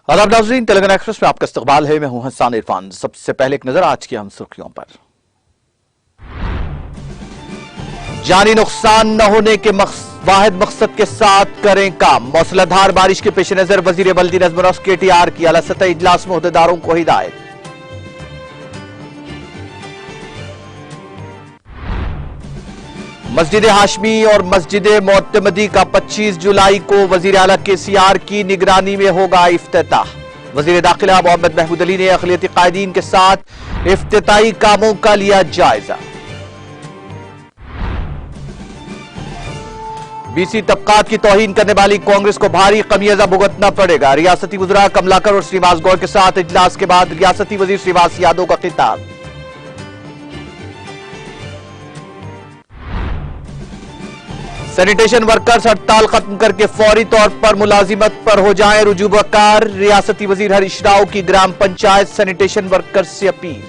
आदाब नाज़रीन, तेलंगाना एक्सप्रेस में आपका इस्तकबाल है। मैं हूं हसन इरफान। सबसे पहले एक नजर आज की हम सुर्खियों पर। जानी नुकसान न होने के वाहिद मकसद के साथ करें काम। मौसलाधार बारिश के पेश नजर वजीर बल्दी नज़्म और नस्क KTR की आला सतह इजलास में ओहदेदारों को हिदायत। मस्जिद हाशमी और मस्जिद मोतमदी का 25 जुलाई को वजीर आला KCR की निगरानी में होगा इफ्तिताह। वजीर दाखिला मोहम्मद महमूद अली ने अक़लियती कायदीन के साथ इफ्तिताई कामों का लिया जायजा। BC तबकात की तौहीन करने वाली कांग्रेस को भारी खमियाजा भुगतना पड़ेगा। रियासती वज़रा कमलाकर और श्रीनिवास गौड़ के साथ इजलास के बाद रियासती वजीर श्रीनिवास यादव का खिताब। सैनिटेशन वर्कर्स हड़ताल खत्म करके फौरी तौर पर मुलाजिमत पर हो जाएं रुजूबकार। रियासती वजीर हरीश राव की ग्राम पंचायत सैनिटेशन वर्कर्स से अपील।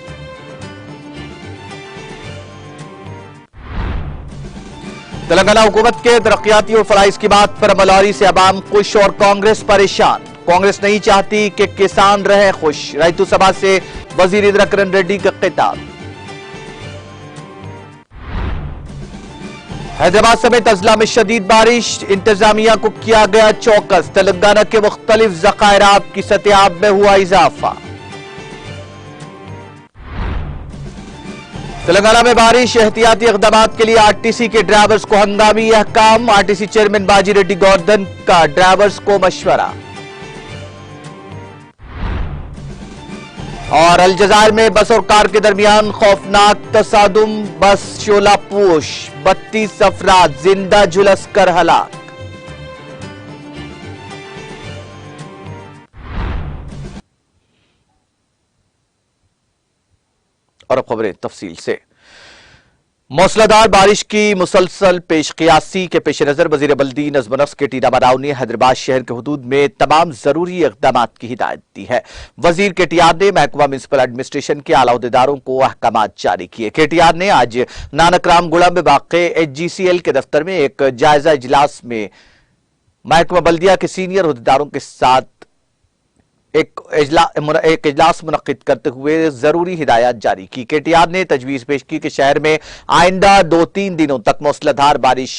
तेलंगाना हुकूमत के तरक्याती और फराइज की बात पर अमलवारी से अवाम खुश और कांग्रेस परेशान। कांग्रेस नहीं चाहती कि किसान रहे खुश। रैतु सभा से वजीर इंदिरा किरण रेड्डी का खिताब। हैदराबाद समेत अजला में शदीद बारिश, इंतजामिया को किया गया चौकस। तेलंगाना के मुख्तलिफ ज़खायरात की सतह में हुआ इजाफा। तेलंगाना में बारिश, एहतियाती इक़दाम के लिए RTC के ड्राइवर्स को हंगामी अहकाम। RTC चेयरमैन बाजी रेड्डी गोवर्धन का ड्राइवर्स को मशवरा। और अलजज़ायर में बस और कार के दरमियान खौफनाक तसादुम, बस शोलापोश, 32 अफराद जिंदा झुलस कर हलाक। और अब खबरें तफसील से। मौसलाधार बारिश की मुसलसल पेशकियासी के पेश नजर वजीर बल्दी नज़्म और नस्क KT राव ने हैदराबाद शहर के हुदूद में तमाम जरूरी इक़दाम की हिदायत दी है। वजीर KTR ने महकमा म्युनिसिपल एडमिनिस्ट्रेशन के आला अहदेदारों को अहकाम जारी किए। KTR ने आज नानकरामगुड़ा में वाक़े HGCL के दफ्तर में एक जायजा इजलास में महकमा बल्दिया के सीनियर अहदेदारों के साथ एक इजलास मुनक्किद करते हुए जरूरी हिदायत जारी की। KTR ने तजवीज पेश की कि शहर में आइंदा 2-3 दिनों तक मौसलाधार बारिश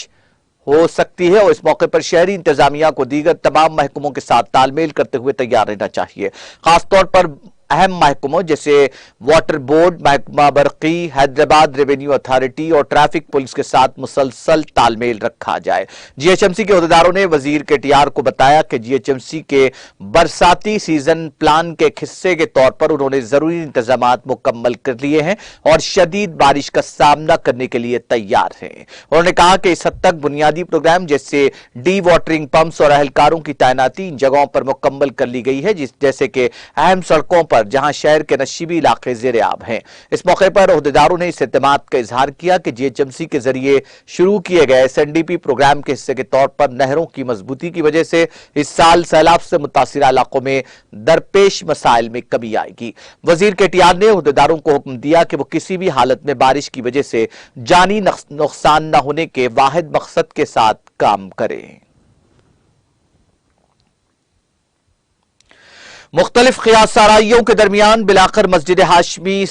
हो सकती है और इस मौके पर शहरी इंतजामिया को दीगर तमाम महकमों के साथ तालमेल करते हुए तैयार रहना चाहिए। खासतौर पर अहम महकमों जैसे वाटर बोर्ड, महकमा बरकी, हैदराबाद रेवेन्यू अथॉरिटी और ट्रैफिक पुलिस के साथ मुसलसल तालमेल रखा जाए। GHMC के अहदेदारों ने वजीर KTR को बताया कि GHMC के बरसाती सीजन प्लान के एक हिस्से के तौर पर उन्होंने जरूरी इंतजाम मुकम्मल कर लिए हैं और शदीद बारिश का सामना करने के लिए तैयार हैं। उन्होंने कहा कि इस हद तक बुनियादी प्रोग्राम जैसे डी वाटरिंग पंप्स और अहलकारों की तैनाती इन जगहों पर मुकम्मल कर ली गई है, जैसे कि अहम सड़कों पर जहां शहर के नशीबी इलाके ज़ेरे आब हैं। इस मौके पर अहदेदारों ने इस एतमाद का इजहार किया कि GHMC के जरिए शुरू किए गए SNDP प्रोग्राम के हिस्से के तौर पर नहरों की मजबूती की वजह से इस साल सैलाब से मुतासिरा इलाकों में दरपेश मसाइल में कमी आएगी। वजीर KTR ने अहदेदारों को हुक्म दिया कि वो किसी भी हालत में बारिश की वजह से जानी नुकसान न होने के वाहिद मकसद के साथ काम करें। मुख्तलिफ क़ियास साराइयों के दरमियान बिलाकर मस्जिद हाशमी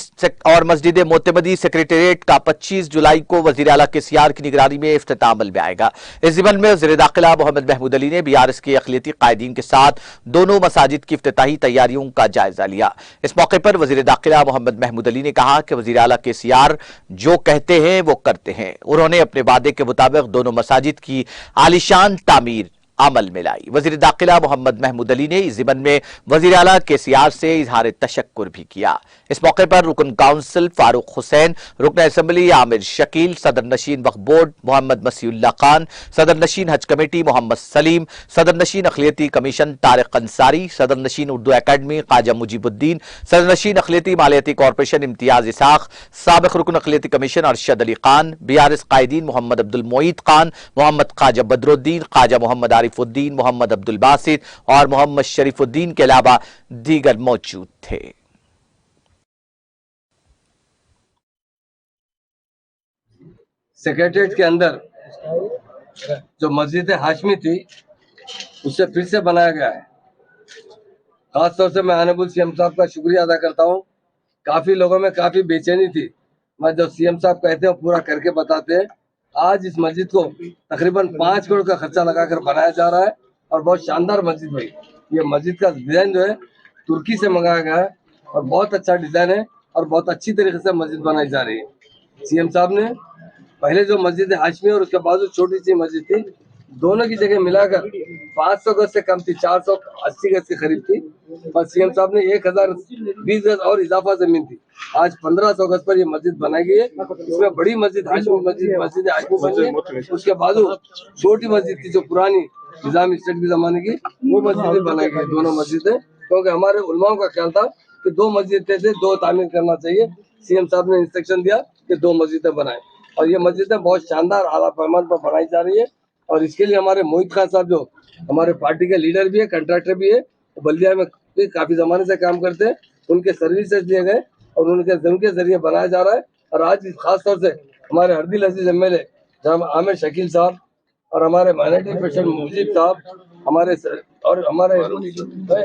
और मस्जिद मोतमदी सेक्रेटेरिएट का 25 जुलाई को वज़ीर आला KCR की निगरानी में इफ्तिताह अमल में आएगा। इस ज़िमन में वज़ीर दाखिला मोहम्मद महमूद अली ने BRS के अक़लियती कायदीन के साथ दोनों मसाजिद की इफ्तिताही तैयारियों का जायजा लिया। इस मौके पर वज़ीर दाखिला मोहम्मद महमूद अली ने कहा कि वज़ीर आला KCR जो कहते हैं वो करते हैं। उन्होंने अपने वादे के मुताबिक दोनों मसाजिद की आलीशान तामीर अमल में लाई। वजीर दाखिला मोहम्मद महमूद अली ने इस ज़िमन में वजीर आला KCR से इजहार तशक्कुर भी किया। इस मौके पर रुकन काउंसिल फारूक हुसैन, रुकन असम्बली आमिर शकील, सदर नशीन वक्फ बोर्ड मोहम्मद मसीउल्लाह खान, सदर नशीन हज कमेटी मोहम्मद सलीम, सदर नशीन अक़लियती कमीशन तारिक अंसारी, सदर नशीन उर्दू अकेडमी ख्वाजा मुजीबुद्दीन, सदर नशीन अक़लियती मालियाती कॉरपोरेशन इम्तियाज इसाक, साबिक़ रुकन अक़लियती कमीशन अरशद अली खान, BRS कायदीन मोहम्मद अब्दुल मोईद खान, मोहम्मद ख्वाजा बदरुद्दीन, ख्वाजा मोहम्मद आरिफुद्दीन, मोहम्मद अब्दुल बासित और मोहम्मद शरीफुद्दीन के अलावा दीगर मौजूद थे। सेक्रेटरीट के अंदर जो मस्जिद हाशमी थी उसे फिर से बनाया गया है। खासतौर से मैं ऑनरेबल सीएम साहब का शुक्रिया अदा करता हूँ। काफी लोगों में काफी बेचैनी थी, मैं जो सीएम साहब कहते हैं पूरा करके बताते हैं। आज इस मस्जिद को तकरीबन 5 करोड़ का खर्चा लगाकर बनाया जा रहा है और बहुत शानदार मस्जिद भाई। ये मस्जिद का डिजाइन जो है तुर्की से मंगाया गया है और बहुत अच्छा डिजाइन है और बहुत अच्छी तरीके से मस्जिद बनाई जा रही है। सीएम साहब ने पहले जो मस्जिद हाशमी और उसके बाद जो छोटी सी मस्जिद थी, दोनों की जगह मिलाकर 500 गज से कम थी, 480 गज के करीब थी और सीएम साहब ने 1020 गज और इजाफा जमीन थी। आज 1500 गज पर ये मस्जिद बनाई गई है। इसमें बड़ी मस्जिद हाशमी मस्जिद हाशमी बनी है। उसके बाद छोटी मस्जिद थी जो पुरानी निजाम स्टेट के जमाने की, वो मस्जिद भी बनाई गई। दोनों मस्जिदें, क्योंकि हमारे उलमाओं का ख्याल था कि 2 मस्जिदें थे, 2 तामीर करना चाहिए। सीएम साहब ने इंस्ट्रक्शन दिया कि 2 मस्जिदें बनाएं और ये मस्जिदें बहुत शानदार आला पैमाने पर बनाई जा रही है। और इसके लिए हमारे मोहित खान साहब जो हमारे पार्टी के लीडर भी है, कंट्रैक्टर भी है, वो बल्दिया में भी काफी जमाने से काम करते हैं, उनके सर्विसेज दिए गए और उनके जरिए बनाया जा रहा है। और आज खास तौर से हमारे हरदिल अजीज एमएलए जनाब आमिर शकील साहब और हमारे माइनॉरिटी प्रेसिडेंट मुजीब साहब, हमारे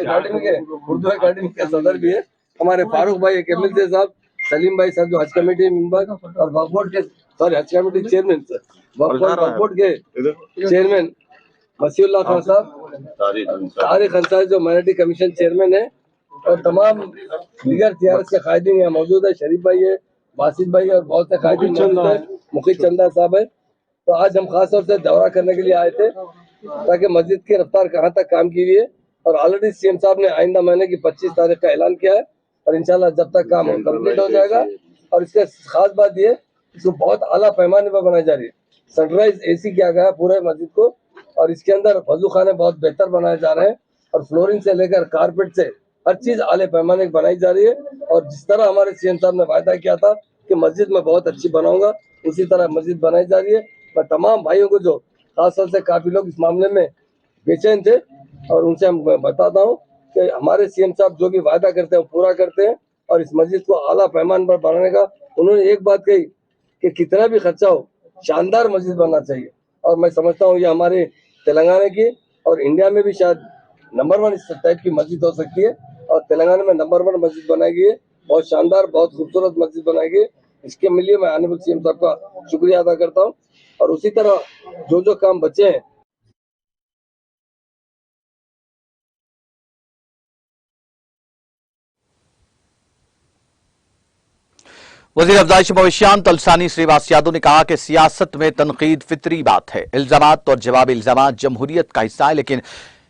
अकेडमी के उर्दू अकेडमी के सदर भी है, हमारे फारूक भाई केमिल साहब, सलीम भाई साहब जो हज कमेटी मेंबर और वक्फ बोर्ड के हज कमेटी चेयरमैन, वक्फ बोर्ड के चेयरमैन मसीउल्लाह खान साहब, तारिक अंसारी जो माइनॉरिटी कमीशन चेयरमैन है और तमाम दीगर टीआरएस के कायदीन यहाँ मौजूद है। शरीफ भाई है, बासित भाई है और बहुत से कायदीन मौजूद है, मुखित चंदा साहब है। तो आज हम खास तौर से दौरा करने के लिए आए थे ताकि मस्जिद की रफ्तार कहाँ तक काम की हुई है और ऑलरेडी सीएम साहब ने आइंदा महीने की 25 तारीख का ऐलान किया है और इंशाल्लाह जब तक काम कंप्लीट हो जाएगा। और इसके खास बात ये इसको बहुत आला पैमाने पर बनाई जा रही है। सनराइज एसी किया गया है पूरे मस्जिद को और इसके अंदर वजू खाने बहुत बेहतर बनाए जा रहे हैं और फ्लोरिंग से लेकर कारपेट से हर चीज आले पैमाने की बनाई जा रही है। और जिस तरह हमारे सीएम साहब ने वायदा किया था कि मस्जिद में बहुत अच्छी बनाऊंगा, उसी तरह मस्जिद बनाई जा रही है। मैं तमाम भाइयों को जो खासतौर से काफी लोग इस मामले में बेचैन थे और उनसे हम बताता हूँ कि हमारे सीएम साहब जो भी वायदा करते हैं वो पूरा करते हैं और इस मस्जिद को आला पैमाने पर बनाने का उन्होंने एक बात कही कि कितना भी खर्चा हो शानदार मस्जिद बनना चाहिए। और मैं समझता हूँ ये हमारे तेलंगाना की और इंडिया में भी शायद नंबर 1 इस टाइप की मस्जिद हो सकती है और तेलंगाना में नंबर 1 मस्जिद बनाई गई है। बहुत शानदार, बहुत खूबसूरत मस्जिद बनाई गई है। इसके लिए मैं ऑनरेबल सीएम साहब का शुक्रिया अदा करता हूँ और उसी तरह जो काम बचे हैं वजीर अफजाइश भविष्यांत तलसानी श्रीवास यादव ने कहा कि सियासत में तनकीद फितरी बात है। इल्जामात और जवाब इल्जामात जमहूरियत का हिस्सा है, लेकिन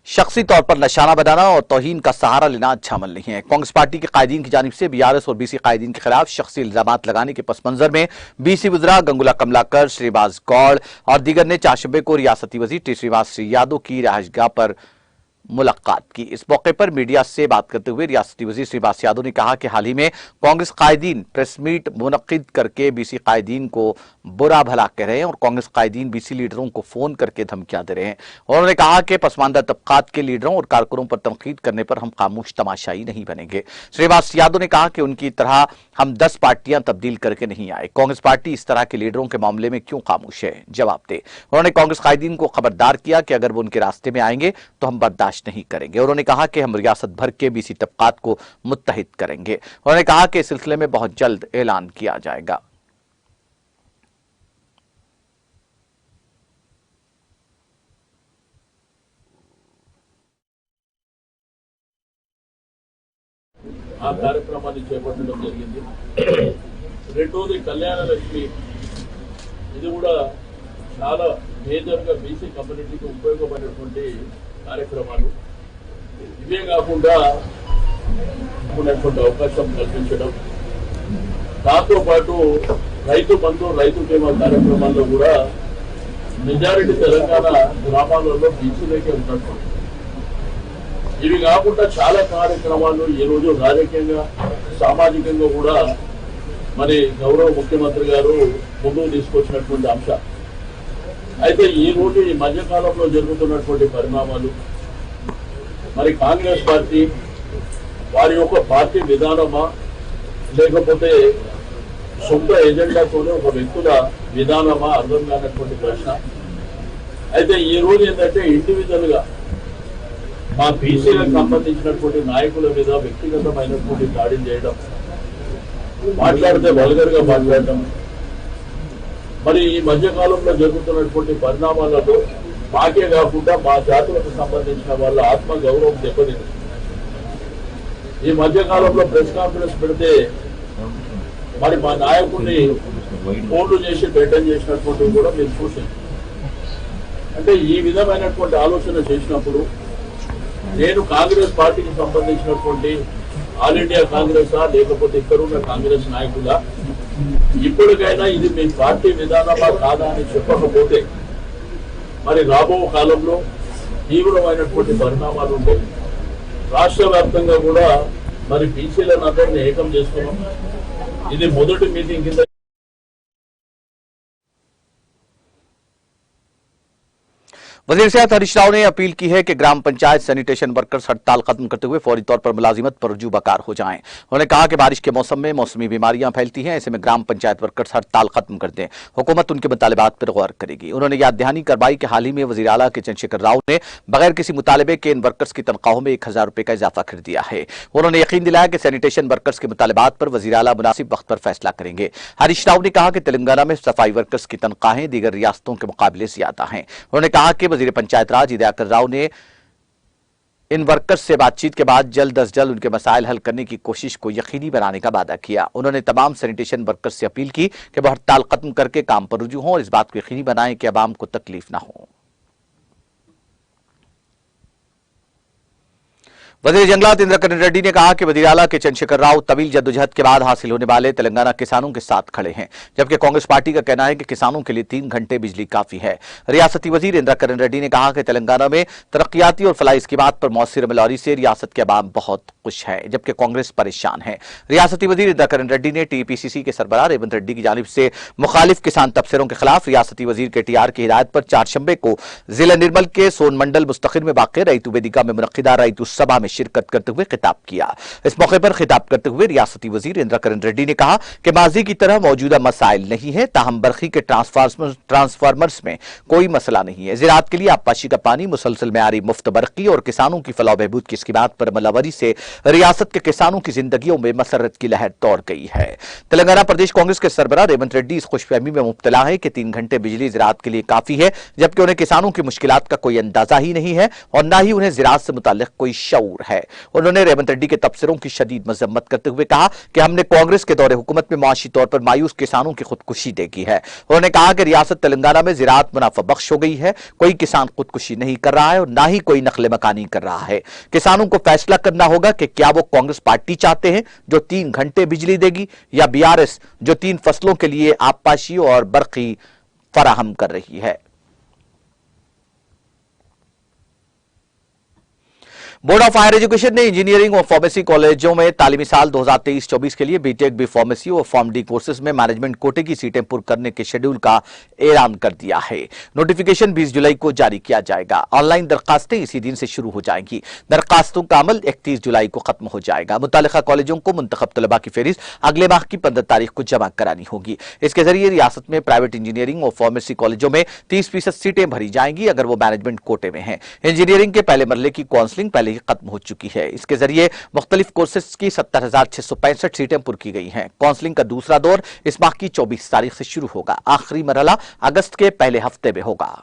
शख्सी तौर पर निशाना बनाना और तौहीन का सहारा लेना अच्छा अमल नहीं है। कांग्रेस पार्टी के कायदीन की जानिब से बीआरएस और बीसी कायदीन के खिलाफ शख्सी इल्जामात लगाने के पस मंजर में बीसी वज़रा गंगुला कमलाकर, श्रीवास गौड़ और दीगर ने चारशंबे को रियासती वजीर टी श्रीवास यादव की रिहाइशगाह पर मुलाकात की। इस मौके पर मीडिया से बात करते हुए रियासती वजीर श्रीवास यादव ने कहा कि हाल ही में कांग्रेस कायदीन प्रेस मीट मुनक्किद करके बीसी कायदीन को बुरा भला कह रहे हैं और कांग्रेस कायदीन बीसी लीडरों को फोन करके धमकियां दे रहे हैं। उन्होंने कहा कि पसमानदा तबकात के लीडरों और कारकुनों पर तनकीद करने पर हम खामोश तमाशाई नहीं बनेंगे। श्रीवास यादव ने कहा कि उनकी तरह हम 10 पार्टियां तब्दील करके नहीं आए। कांग्रेस पार्टी इस तरह के लीडरों के मामले में क्यों खामोश है, जवाब दे। उन्होंने कांग्रेस कायदीन को खबरदार किया कि अगर वो उनके रास्ते में आएंगे तो हम बर्दाश्त नहीं करेंगे। उन्होंने कहा कि हम रियासत भर के बीसी तबकात को मुत्तहिद करेंगे। उन्होंने कहा कि इस सिलसिले में बहुत जल्द ऐलान किया जाएगा। ఆ కార్యక్రమాన్ని చేపట్టడం జరిగింది. రెండోది కళ్యాణ లక్ష్మి, ఇది కూడా చాలా మేజర్గా బీసీ కమ్యూనిటీకి ఉపయోగపడేటువంటి కార్యక్రమాలు. ఇవే కాకుండా ఉన్నటువంటి అవకాశం కల్పించడం, దాంతో పాటు రైతు బంధు, రైతు బీమా కార్యక్రమాల్లో కూడా మెజారిటీ తెలంగాణ గ్రామాలలో బీసీలకే ఉన్నట్టు. ఇవి కాకుండా చాలా కార్యక్రమాలు ఈ రోజు రాజకీయంగా, సామాజికంగా కూడా మరి గౌరవ ముఖ్యమంత్రి గారు ముందుకు తీసుకొచ్చినటువంటి అంశం. అయితే ఈ రోజు ఈ మధ్యకాలంలో జరుగుతున్నటువంటి పరిణామాలు, మరి కాంగ్రెస్ పార్టీ వారి యొక్క పార్టీ విధానమా లేకపోతే సొంత ఎజెండాతోనే ఒక వ్యక్తుల విధానమా అర్థం కానటువంటి ప్రశ్న. అయితే ఈ రోజు ఏంటంటే ఇండివిజువల్ గా మా బీసీలకు సంబంధించినటువంటి నాయకుల మీద వ్యక్తిగతమైనటువంటి దాడులు చేయడం, మాట్లాడితే వల్గర్ గా మాట్లాడడం, మరి ఈ మధ్య కాలంలో జరుగుతున్నటువంటి పరిణామాలలో మాకే కాకుండా మా జాతులకు సంబంధించిన వాళ్ళ ఆత్మ గౌరవం దెబ్బతింది. ఈ మధ్య కాలంలో ప్రెస్ కాన్ఫరెన్స్ పెడితే మరి మా నాయకుడిని ఫోన్లు చేసి బెటన్ చేసినటువంటివి కూడా మీరు చూసారు. అంటే ఈ విధమైనటువంటి ఆలోచన చేసినప్పుడు నేను కాంగ్రెస్ పార్టీకి సంబంధించినటువంటి ఆల్ ఇండియా కాంగ్రెస్ లేకపోతే ఇక్కడున్న కాంగ్రెస్ నాయకులా, ఇప్పటికైనా ఇది మీ పార్టీ విధానమా కాదా అని చెప్పకపోతే మరి రాబో కాలంలో తీవ్రమైనటువంటి పరిణామాలు ఉంటాయి. రాష్ట్ర వ్యాప్తంగా కూడా మరి బీసీలను అందరినీ ఏకం చేసుకున్నాం. ఇది మొదటి మీటింగ్ కింద वजीर सेहत हरीश राव ने अपील की है कि ग्राम पंचायत सैनिटेशन वर्कर्स हड़ताल खत्म करते हुए फौरी तौर पर मुलाजिमत पर रुजू बकार हो जाएं। उन्होंने कहा कि बारिश के मौसम में मौसमी बीमारियां फैलती हैं, ऐसे में ग्राम पंचायत वर्कर्स हड़ताल खत्म कर दें। हुकूमत उनके मुतालिबात पर गौर करेगी। उन्होंने याद दहानी करवाई कि हाल ही में वजीर आला के चंद्रशेखर राव ने बगैर किसी मुतालबे के इन वर्कर्स की तनख्वाहों में 1000 रुपए का इजाफा कर दिया है। उन्होंने यकीन दिलाया कि सैनिटेशन वर्कर्स के मुतालिबात पर वजीर आला मुनासिब वक्त पर फैसला करेंगे। हरीश राव ने कहा कि तेलंगाना में सफाई वर्कर्स की तनख्वाहें दीगर रियासतों के मुकाबले ज्यादा हैं। उन्होंने कहा कि वजीर पंचायत राज दयाकर राव ने इन वर्कर्स से बातचीत के बाद जल्द अज जल्द उनके मसाइल हल करने की कोशिश को यकीनी बनाने का वादा किया। उन्होंने तमाम सैनिटेशन वर्कर्स से अपील की कि वह हड़ताल खत्म करके काम पर रुजू हों और इस बात को यकीनी बनाएं कि अवाम को तकलीफ न हो। वजीर जंगलात इंद्र करण रेड्डी ने कहा कि वजीर आला के चंद्रशेखर राव तवील जद्दोजहद के बाद हासिल होने वाले तेलंगाना किसानों के साथ खड़े हैं, जबकि कांग्रेस पार्टी का कहना है कि किसानों के लिए 3 घंटे बिजली काफी है। रियासती वजीर इंद्र करण रेड्डी ने कहा कि तेलंगाना में तरक्याती और फलाही स्कीमात पर मौसर अमलवारी से रियासत के अवाम बहुत खुश है, जबकि कांग्रेस परेशान है। रियासती वजीर इंद्र करण रेड्डी ने टीपीसीसी के सरबराह रेवंत रेड्डी की जानिब से मुखालिफ किसान तबसरों के खिलाफ रियासती वजीर के टीआर की हिदायत पर 4 शंबे को जिला निर्मल के सोन मंडल मुस्तखिर में वाक़ रईतु वेदिका में मुनक्किदा रईतु सभा में शिरकत करते हुए खिताब किया। इस मौके पर खिताब करते हुए रियासती वजीर इंद्र करण रेड्डी ने कहा कि माजी की तरह मौजूदा मसाइल नहीं है, ताहम बरखी के ट्रांसफार्मर्स में कोई मसला नहीं है। ज़राअत के लिए आबपाशी का पानी, मुसलसल मेयारी मुफ्त बरखी और किसानों की फलाह बहबूद की स्कीमात पर अमलावरी से रियासत के किसानों की जिंदगियों में मसरत की लहर दौड़ गई है। तेलंगाना प्रदेश कांग्रेस के सरबराह रेवंत रेड्डी इस खुशफहमी में मुब्तला है कि 3 घंटे बिजली ज़राअत के लिए काफी है, जबकि उन्हें किसानों की मुश्किलात का कोई अंदाजा ही नहीं है और न ही उन्हें ज़राअत से मुताल्लिक कोई शऊर है। उन्होंने रेवंत रेड्डी के तबसरों की शदीद मजम्मत करते हुए कहा कि हमने कांग्रेस के दौरे हुकूमत में मुआशी तौर पर मायूस किसानों की खुदकुशी देखी है। उन्होंने कहा कि रियासत तेलंगाना में ज़राअत मुनाफा बख्श हो गई है, कोई किसान खुदकुशी नहीं कर रहा है और ना ही कोई नकले मकानी कर रहा है। किसानों को फैसला करना होगा कि क्या वो कांग्रेस पार्टी चाहते हैं जो 3 घंटे बिजली देगी, या बीआरएस जो 3 फसलों के लिए आबपाशी और बरखी फराहम कर रही है। बोर्ड ऑफ हायर एजुकेशन ने इंजीनियरिंग और फार्मेसी कॉलेजों में तालीमी साल 2023-24 के लिए बीटेक, बी फार्मेसी और फॉर्म डी कोर्सेज में मैनेजमेंट कोटे की सीटें पुर करने के शेड्यूल का ऐलान कर दिया है। नोटिफिकेशन 20 जुलाई को जारी किया जाएगा। ऑनलाइन दरखास्तें इसी दिन से शुरू हो जाएंगी। दरखास्तों का अमल 31 जुलाई को खत्म हो जाएगा। मुतालिका कॉलेजों को मुंतखब तलबा की फहरिस्त अगले माह की 15 तारीख को जमा करानी होगी। इसके जरिए रियासत में प्राइवेट इंजीनियरिंग और फार्मेसी कॉलेजों में 30% सीटें भरी जाएंगी अगर वो मैनेजमेंट कोटे में हैं। इंजीनियरिंग के पहले मरले की काउंसलिंग पहले खत्म हो चुकी है। इसके जरिए मुख्तलिफ कोर्सेज की 70,665 सीटें पुर की गई हैं। काउंसलिंग का दूसरा दौर इस माह की 24 तारीख से शुरू होगा। आखिरी मरहला अगस्त के पहले हफ्ते में होगा।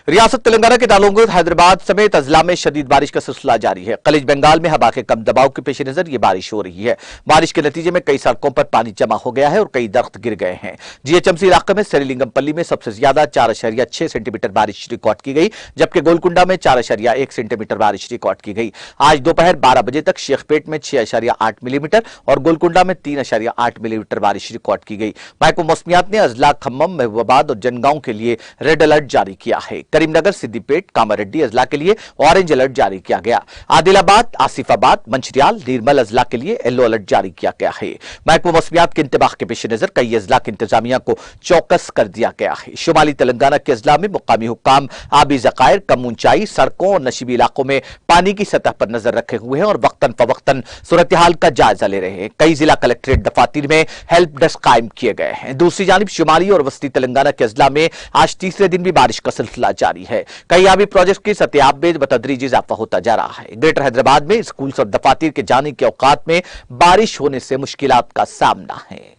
रियासत तेलंगाना के दालोंगो, हैदराबाद समेत अजला में शदीद बारिश का सिलसिला जारी है। खलीज बंगाल में हवा के कम दबाव के पेश नजर यह बारिश हो रही है। बारिश के नतीजे में कई सड़कों पर पानी जमा हो गया है और कई दरख्त गिर गए हैं। जीएचएमसी इलाके में सेरीलिंगमपल्ली में सबसे ज्यादा 4.6 सेंटीमीटर बारिश रिकॉर्ड की गई, जबकि गोलकुंडा में 4.1 सेंटीमीटर बारिश रिकॉर्ड की गई। आज दोपहर 12 बजे तक शेखपेट में 6.8 मिलीमीटर और गोलकुंडा में 3.8 मिलीमीटर बारिश रिकॉर्ड की गई। महकमा मौसमियात ने अजला, खम्मम, महबूबाबाद और जनगांव के लिए रेड अलर्ट जारी किया है। करीमनगर, सिद्दीपेट, कामारेड्डी अजला के लिए ऑरेंज अलर्ट जारी किया गया। आदिलाबाद, आसिफाबाद, मंचिरियाल, निर्मल अजला के लिए येलो अलर्ट जारी किया गया है। महकमा मौसमियात के इंतबाह के पेश नजर कई अजला की इंतजामिया को चौकस कर दिया गया है। शुमाली तेलंगाना के अजला में मुकामी हुक्काम आबी ज़खायर, कम ऊंचाई, सड़कों और नशीबी इलाकों में पानी की सतह पर नजर रखे हुए हैं और वक्तन फवक्तन सूरत हाल का जायजा ले रहे हैं। कई जिला कलेक्ट्रेट दफातर में हेल्प डेस्क कायम किए गए हैं। दूसरी जानिब शुमाली और वस्ती तेलंगाना के अजला में आज तीसरे दिन भी बारिश का सिलसिला जारी है। कई आबी प्रोजेक्ट की सत्याब में बतदरीज इजाफा होता जा रहा है। ग्रेटर हैदराबाद में स्कूल्स और दफातर के जाने के औकात में बारिश होने से मुश्किलात का सामना है।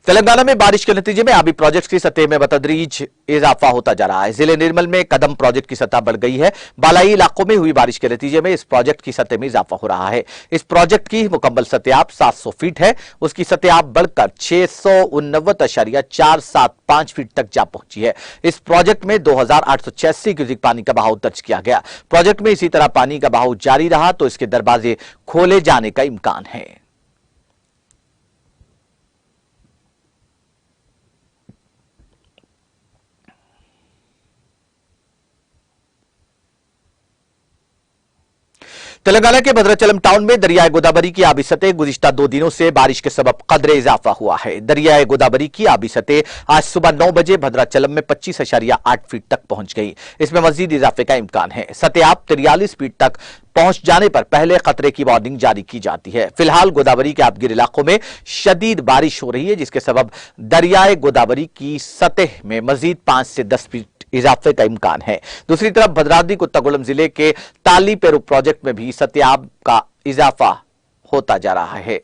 तेलंगाना में बारिश के नतीजे में आबी प्रोजेक्ट की सतह में बतदरीज इजाफा होता जा रहा है। जिले निर्मल में कदम प्रोजेक्ट की सतह बढ़ गई है। बालाई इलाकों में हुई बारिश के नतीजे में इस प्रोजेक्ट की सतह में इजाफा हो रहा है। इस प्रोजेक्ट की मुकम्मल सतह 700 फीट है। उसकी सतह बढ़कर 689.475 फीट तक जा पहुंची है। इस प्रोजेक्ट में 2886 क्यूसेक पानी का बहाव दर्ज किया गया। प्रोजेक्ट में इसी तरह पानी का बहाव जारी रहा तो इसके दरवाजे खोले जाने का इम्कान है। तेलंगाना के भद्राचलम टाउन में दरियाए गोदावरी की आबी सतह गुज़िश्ता 2 दिनों से बारिश के सबब कदरे इजाफा हुआ है। दरियाए गोदावरी की आबी सतह आज सुबह 9 बजे भद्राचलम में 25.8 फीट तक पहुंच गई। इसमें मजीद इजाफे का इम्कान है। सतह 43 फीट तक पहुंच जाने पर पहले खतरे की वार्निंग जारी की जाती है। फिलहाल गोदावरी के आबगिर इलाकों में शदीद बारिश हो रही है, जिसके सबब दरियाए गोदावरी की सतह में मजीद 5 से 10 फीट इजाफे का इम्कान है। दूसरी तरफ भद्राद्री कोत्तागुड़म जिले के तालीपेरू प्रोजेक्ट में भी सत्याब का इजाफा होता जा रहा है।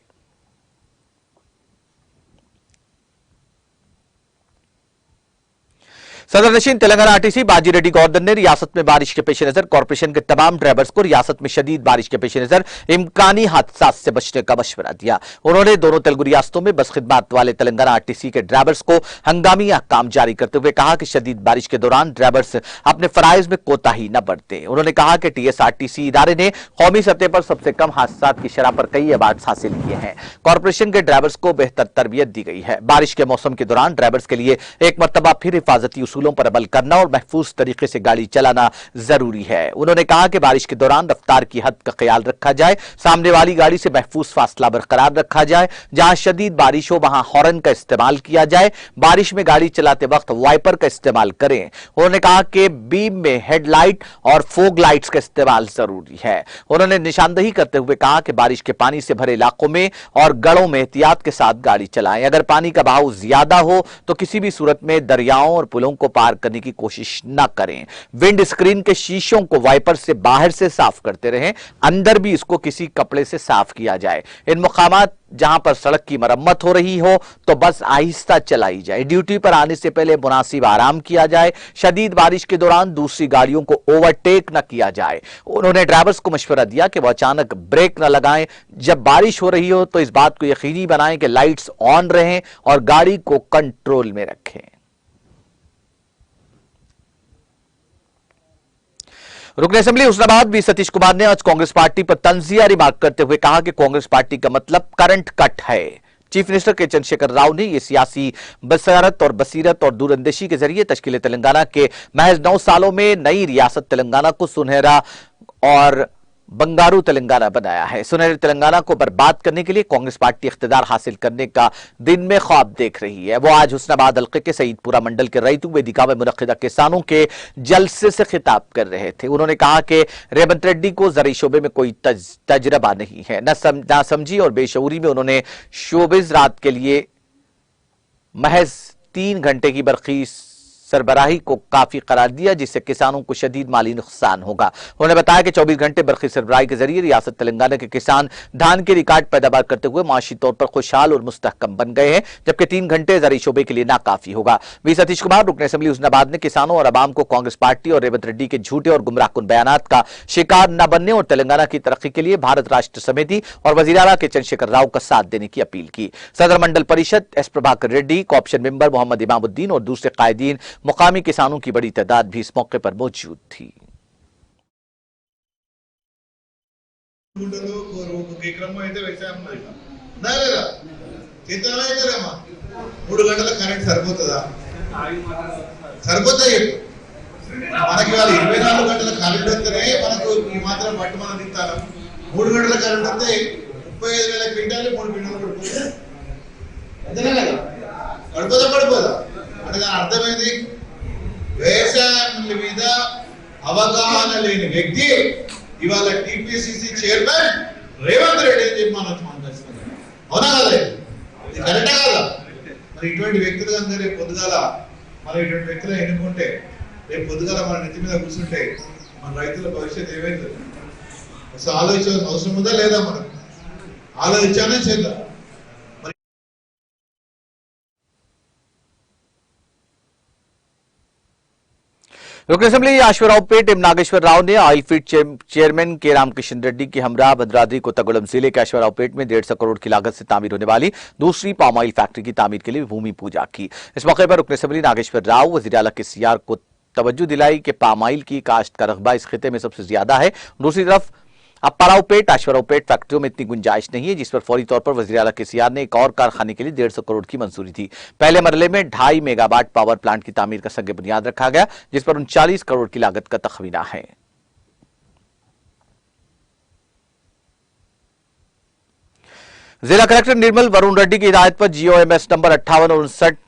सदर नशीन तेलंगाना आरटीसी बाजी रेड्डी गौरधन ने रियासत में बारिश के पेश नजर कॉर्पोरेशन के तमाम ड्राइवर्स को रियासत में शदीद बारिश के पेश नजर इम्कानी हादसा से बचने का मशवरा दिया। उन्होंने दोनों तेलुगु रियासतों में बस खिदमत वाले तेलंगाना आरटीसी के ड्राइवर्स को हंगामी अहकाम जारी करते हुए कहा कि शदीद बारिश के दौरान ड्राइवर्स अपने फराइज में कोताही न बरतें। उन्होंने कहा कि टीएसआरटीसी इदारे ने कौमी सतह पर सबसे कम हादसा की शरह पर कई अवार्ड हासिल किए हैं। कॉर्पोरेशन के ड्राइवर्स को बेहतर तरबियत दी गई है। बारिश के मौसम के दौरान ड्राइवर्स के लिए एक मरतबा फिर हिफाजती उसूलों पर अमल करना और महफूज तरीके से गाड़ी चलाना जरूरी है। उन्होंने कहा कि बारिश के दौरान रफ्तार की हद का ख्याल रखा जाए, सामने वाली गाड़ी से महफूज फासला बरकरार रखा जाए, जहां शदीद बारिश हो वहां हॉर्न का इस्तेमाल किया जाए, बारिश में गाड़ी चलाते वक्त वाइपर का इस्तेमाल करें। उन्होंने कहा कि बीम में हेडलाइट और फोग लाइट्स का इस्तेमाल जरूरी है। उन्होंने निशानदही करते हुए कहा कि बारिश के पानी से भरे इलाकों में और गढ़ों में एहतियात के साथ गाड़ी चलाएं। अगर पानी का बहाव ज्यादा हो तो किसी भी सूरत में दरियाओं और पुलों को पार करने की कोशिश न करें। विंड स्क्रीन के शीशों को वाइपर से बाहर से साफ करते रहें, अंदर भी इसको किसी कपड़े से साफ किया जाए। इन मुकामात जहां पर सड़क की मरम्मत हो रही हो तो बस आहिस्ता चलाई जाए। ड्यूटी पर आने से पहले मुनासिब आराम किया जाए। शदीद बारिश के दौरान दूसरी गाड़ियों को ओवरटेक न किया जाए। उन्होंने ड्राइवर्स को मशवरा दिया कि वह अचानक ब्रेक न लगाएं। जब बारिश हो रही हो तो इस बात को यकीनी बनाएं कि लाइट्स ऑन रहें और गाड़ी को कंट्रोल में रखें। रुकन असेंबली हुस्नाबाद वी सतीश कुमार ने आज कांग्रेस पार्टी पर तंजिया रिमार्क करते हुए कहा कि कांग्रेस पार्टी का मतलब करंट कट है। चीफ मिनिस्टर के चंद्रशेखर राव ने यह सियासी बसारत और बसीरत और दूरंदेशी के जरिए तश्कील तेलंगाना के महज 9 सालों में नई रियासत तेलंगाना को सुनहरा और बंगारू तेलंगाना बनाया है। सुनहरे तेलंगाना को बर्बाद करने के लिए कांग्रेस पार्टी इख्तिदार हासिल करने का दिन में ख्वाब देख रही है। वो आज हुस्नाबाद हल्के के सईदपुरा मंडल के रईतू वेदिका में मुनक्किदा किसानों के जलसे से खिताब कर रहे थे। उन्होंने कहा कि रेवंत रेड्डी को ज़रई शोबे में कोई तजर्बा नहीं है। ना समझी और बेशऊरी में उन्होंने शोबिज रात के लिए महज 3 घंटे की बरखी सरबराही को काफी करार दिया, जिससे किसानों को शदीद माली नुकसान होगा। उन्होंने बताया कि 24 घंटे बरखी सरबराही के जरिए रियासत तेलंगाना के किसान धान की रिकॉर्ड पैदावार करते हुए माशी तौर पर खुशहाल और मुस्तहकम बन गए हैं, जबकि 3 घंटे ज़रई शोबे के लिए नाकाफी होगा। वी सतीश कुमार रुकन असेंबली हुस्नाबाद ने किसानों और अवाम को कांग्रेस पार्टी और रेवंत रेड्डी के झूठे और गुमराहकुन बयानात का शिकार न बनने और तेलंगाना की तरक्की के लिए भारत राष्ट्र समिति और वजीर आला के चंद्रशेखर राव का साथ देने की अपील की। Sadar Mandal Parishad S Prabhakar Reddy, corporation member Mohammed Imamuddin और दूसरे कायदीन, मुकामी किसानों की बड़ी तादाद भी इस मौके पर मौजूद थी। మనకి వాళ్ళు 24 గంటల కరెంట్ వస్తేనే మనకు ఈ మాత్రం పట్టు మనం తింటారు. 3 గంటల కరెంట్ వస్తే 35,000 క్వింటాలు 3 క్వింటాలు పడిపోతుంది. అంతేనా కదా? పడిపోదా అంటే దాని అర్థం ఏంది? వ్యవసాయం మీద అవగాహన లేని వ్యక్తి ఇవాళ టీపీసీసీ చైర్మన్ రేవంత్ రెడ్డి అని చెప్పి మనం తెలుసుకున్నాం. అవునా కదా? ఇది కరెక్టా కాదా? మరి ఇటువంటి వ్యక్తులందరూ రేపు పొద్దుగాల మనం ఇటువంటి వ్యక్తులు ఎన్నుకుంటే రేపు పొద్దుగాల మన నెత్తి మీద కూర్చుంటే మన రైతుల భవిష్యత్తు ఏమైతుంది? అసలు ఆలోచించాల్సిన అవసరం ఉందా లేదా? మనం ఆలోచించానే చేద్దాం. रुकन असेंबली अश्वरावपेट एवं नागेश्वर राव ने ऑयल फीड चेयरमैन के रामकिशन रेड्डी की हमरा भद्राद्री कोत्तागुड़म जिले के अश्वरावपेट में 150 करोड़ की लागत से तामीर होने वाली दूसरी पाम ऑयल फैक्ट्री की तामीर के लिए भूमि पूजा की। इस मौके पर रुकन असेंबली नागेश्वर राव वज़ीर आला के सीआर को तवज्जो दिलाई कि पाम ऑयल की काश्त का रकबा इस खिते में सबसे ज्यादा है। दूसरी तरफ अब परावपेट अश्वरावपेट फैक्ट्रियों में इतनी गुंजाइश नहीं है, जिस पर फौरी तौर पर वज़ीर आला के सीआर ने एक और कारखाने के लिए 150 करोड़ की मंजूरी थी। पहले मरहले में 2.5 मेगावाट पावर प्लांट की तामीर का संग बुनियाद रखा गया, जिस पर 39 करोड़ की लागत का तखमीना है। जिला कलेक्टर निर्मल वरुण रेड्डी की हिदायत पर GOMS नंबर 58 और 59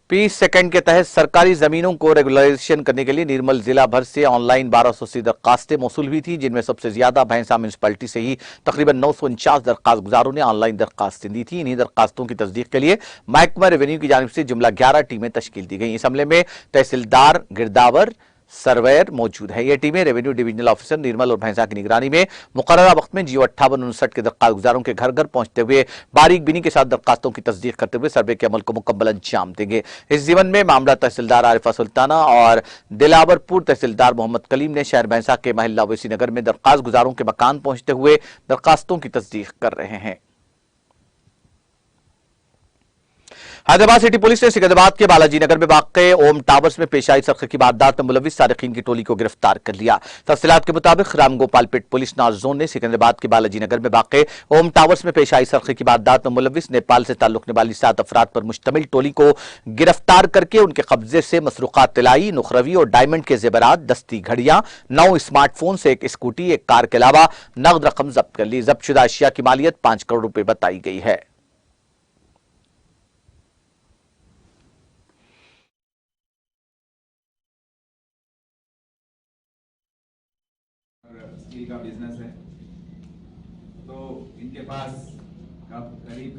पी सेकंड के तहत सरकारी जमीनों को रेगुलराइजेशन करने के लिए निर्मल जिला भर से ऑनलाइन 1280 दरखास्तें मौसूल हुई थी, जिनमें सबसे ज्यादा भैंसा म्यूनिसिपैलिटी से ही तकरीबन 949 दरखास्त गुजारों ने ऑनलाइन दरखास्तें दी थी। इन्हीं दरखास्तों की तस्दीक के लिए महकमा रेवेन्यू की जानिब से जुमला 11 टीमें तश्कील दी गई। इस हमले में तहसीलदार, गिरदावर, सर्वेयर मौजूद है। ये टीमें रेवेन्यू डिविजनल ऑफिसर निर्मल और भैंसा की निगरानी में मुकर्ररा वक्त में GO 5859 के दरखास्त गुजारों के घर घर पहुंचते हुए बारीक बिनी के साथ दरखास्तों की तस्दीक करते हुए सर्वे के अमल को मुकम्मल अंजाम देंगे। इस जीवन में मामला तहसीलदार आरिफा सुल्ताना और दिलावरपुर तहसीलदार मोहम्मद कलीम ने शहर भैंसा के महल्ला वैसी नगर में दरखास्त गुजारों के मकान पहुंचते हुए दरखास्तों की तस्दीक कर रहे हैं। हैदराबाद सिटी पुलिस ने सिकंदराबाद के बालाजी नगर में वाक़े ओम टावर्स में पेश आई सरखे की वारदात में मुलविस सारिकीन की टोली को गिरफ्तार कर लिया। तफसीलात के मुताबिक रामगोपालपेट पुलिस नार जोन ने सिकंदराबाद के बालाजी नगर में वाक़े ओम टावर्स में पेश आई सरखे की वारदात में मुलविस नेपाल से ताल्लुक रखने वाली 7 अफराद पर मुश्तमिल टोली को गिरफ्तार करके उनके कब्जे से मसरूकात तिलाई, नुखरवी और डायमंड के जेवरात, दस्ती घड़ियां, 9 स्मार्टफोन से 1 स्कूटी, 1 कार के अलावा नकद रकम जब्त कर ली। जब्त शुदा अशिया की मालियत 5 करोड़ रुपए बताई गई है। स्टील का बिजनेस है, तो इनके पास करीब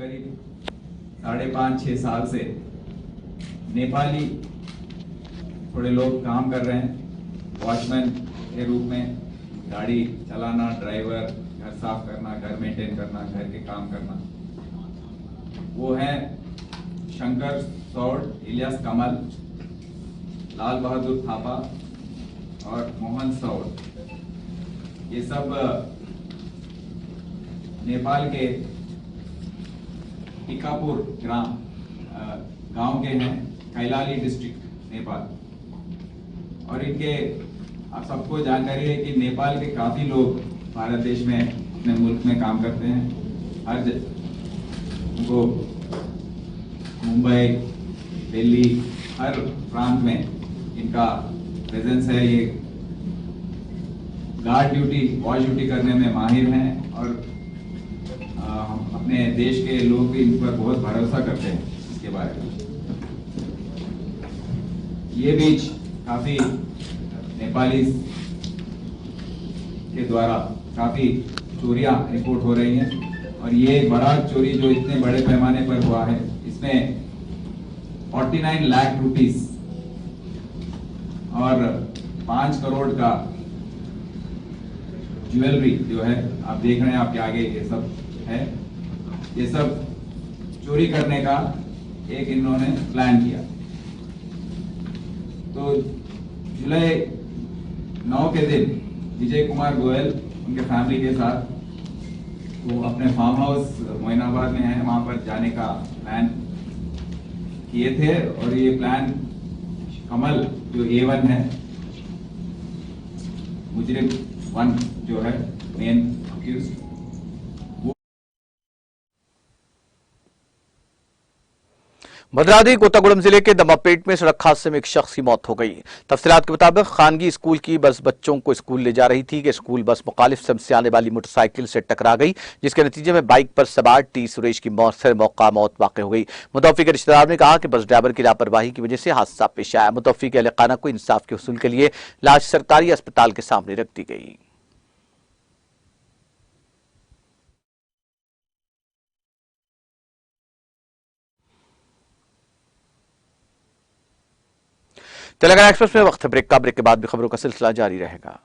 5.5-6 साल से नेपाली थोड़े लोग काम कर रहे हैं। वॉचमैन के रूप में गाड़ी चलाना, ड्राइवर, घर साफ करना, घर मेंटेन करना, घर के काम करना। वो हैं शंकर सौड़, इलियास कमल, लाल बहादुर थापा और मोहन सौड़। ये सब नेपाल के टीकापुर गांव के हैं, कैलाली डिस्ट्रिक्ट नेपाल। और इनके आप सबको जानकारी है कि नेपाल के काफी लोग भारत देश में, अपने मुल्क में काम करते हैं। हर उनको मुंबई, दिल्ली, हर प्रांत में इनका प्रेजेंस है। ये गार्ड ड्यूटी, वॉच ड्यूटी करने में माहिर हैं और हम अपने देश के लोग भी इन पर बहुत भरोसा करते हैं इसके बारे में। ये बीच काफी नेपाली के द्वारा काफी चोरियां रिपोर्ट हो रही हैं और ये बड़ा चोरी जो इतने बड़े पैमाने पर हुआ है, इसमें 49 लाख रुपीस और 5 करोड़ का ज्वेलरी जो है, आप देख रहे हैं आपके आगे ये सब है। ये सब चोरी करने का एक इन्होंने प्लान किया। तो जुलाई 9 के दिन विजय कुमार गोयल उनके फैमिली के साथ वो अपने फार्म हाउस मोइनाबाद में है, वहां पर जाने का प्लान किए थे। और ये प्लान कमल जो A1 है, मुजरिम 1 जो है मेन अक्यूज्ड, भद्राद्री कोत्तागुड़म जिले के दमापेट में सड़क हादसे में एक शख्स की मौत हो गई। तफसीलात के मुताबिक खानगी स्कूल की बस बच्चों को स्कूल ले जा रही थी कि स्कूल बस मुखालिफ सम से आने वाली मोटरसाइकिल से टकरा गई, जिसके नतीजे में बाइक पर सवार T सुरेश की मौत से मौत वाक़ हो गई। मुतवफ़ी के रिश्तेदार ने कहा कि बस ड्राइवर की लापरवाही की वजह से हादसा पेश आया। मुतवफ़ी के अहल-ए-खाना को इंसाफ के हुसूल के लिए लाश सरकारी अस्पताल के सामने रख दी गई। तेलंगाना एक्सप्रेस में वक्त ब्रेक का, ब्रेक के बाद भी खबरों का सिलसिला जारी रहेगा।